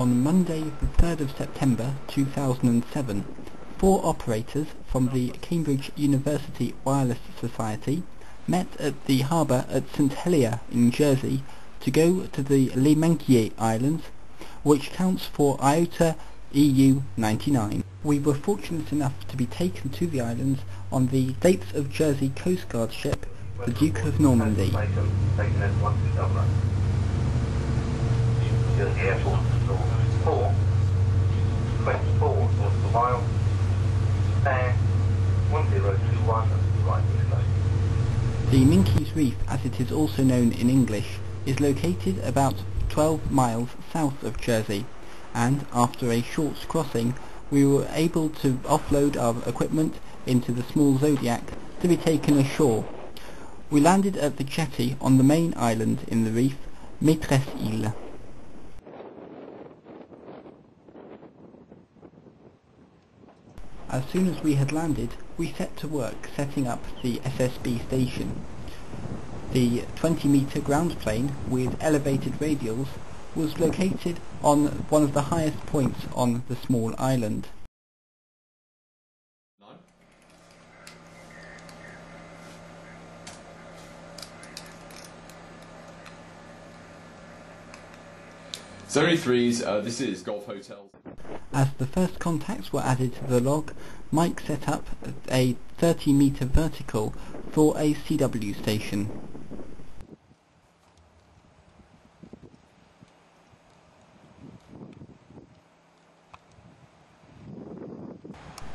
On Monday the 3rd of September 2007, 4 operators from the Cambridge University Wireless Society met at the harbour at St Helier in Jersey to go to the Minquiers Islands, which counts for IOTA EU 99. We were fortunate enough to be taken to the islands on the States of Jersey Coast Guard ship, the Duke of Normandy. The Minquiers Reef, as it is also known in English, is located about 12 miles south of Jersey, and after a short crossing we were able to offload our equipment into the small Zodiac to be taken ashore. We landed at the jetty on the main island in the reef, Maîtresse-Île. As soon as we had landed, we set to work setting up the SSB station. The 20-metre ground plane with elevated radials was located on one of the highest points on the small island. Zone 3s, this is Golf Hotel. As the first contacts were added to the log, Mike set up a 30-metre vertical for a CW station.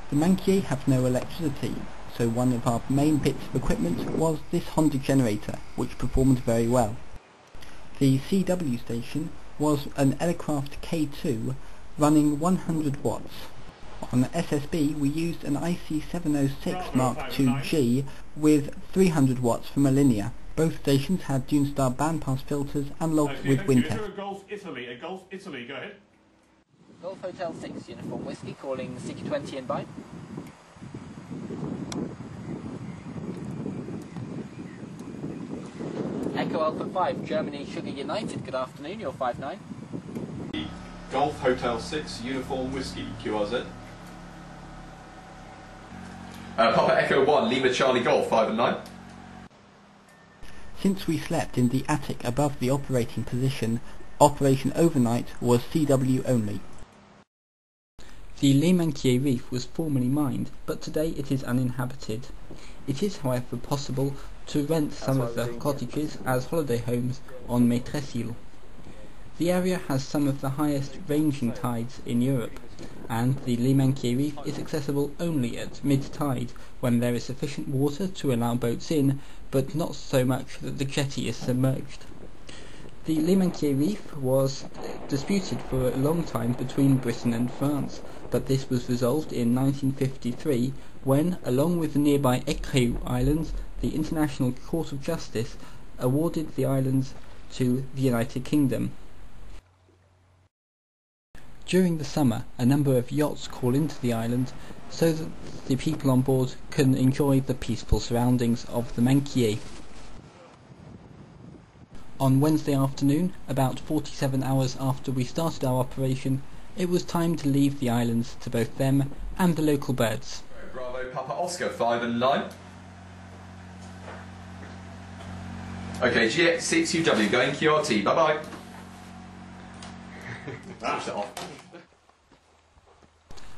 The Minquiers have no electricity, so one of our main bits of equipment was this Honda generator, which performed very well. The CW station was an Aircraft K2 running 100 watts. On SSB we used an IC706 Mark II-G with 300 watts from a linear. Both stations had Dunestar bandpass filters and logged with wind test. A Golf Italy, go ahead. Golf Hotel 6, Uniform Whiskey, calling CQ20 in by. Echo Alpha 5, Germany Sugar United, good afternoon, you're 5-9. Golf Hotel 6, Uniform Whiskey, QRZ. Papa Echo 1, Lima Charlie Golf, 5 and 9. Since we slept in the attic above the operating position, operation overnight was CW only. The Les Minquiers Reef was formerly mined, but today it is uninhabited. It is, however, possible to rent some of the cottages as holiday homes on Maîtresse-Île. The area has some of the highest ranging tides in Europe, and the Les Minquiers Reef is accessible only at mid-tide, when there is sufficient water to allow boats in, but not so much that the jetty is submerged. The Les Minquiers Reef was disputed for a long time between Britain and France, but this was resolved in 1953 when, along with the nearby Écrieux Islands, the International Court of Justice awarded the islands to the United Kingdom. During the summer, a number of yachts call into the island so that the people on board can enjoy the peaceful surroundings of the Minquiers. On Wednesday afternoon, about 47 hours after we started our operation, it was time to leave the islands to both them and the local birds. Bravo Papa Oscar, 5 and 9. Okay, GH6UW going QRT, bye bye.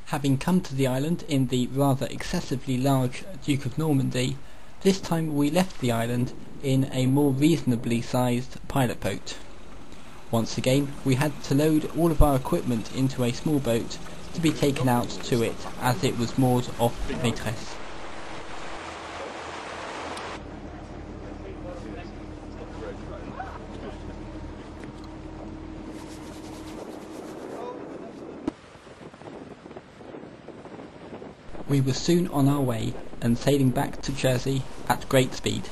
Having come to the island in the rather excessively large Duke of Normandy, this time we left the island in a more reasonably sized pilot boat. Once again we had to load all of our equipment into a small boat to be taken out to it as it was moored off Maîtresse. We were soon on our way and sailing back to Jersey at great speed.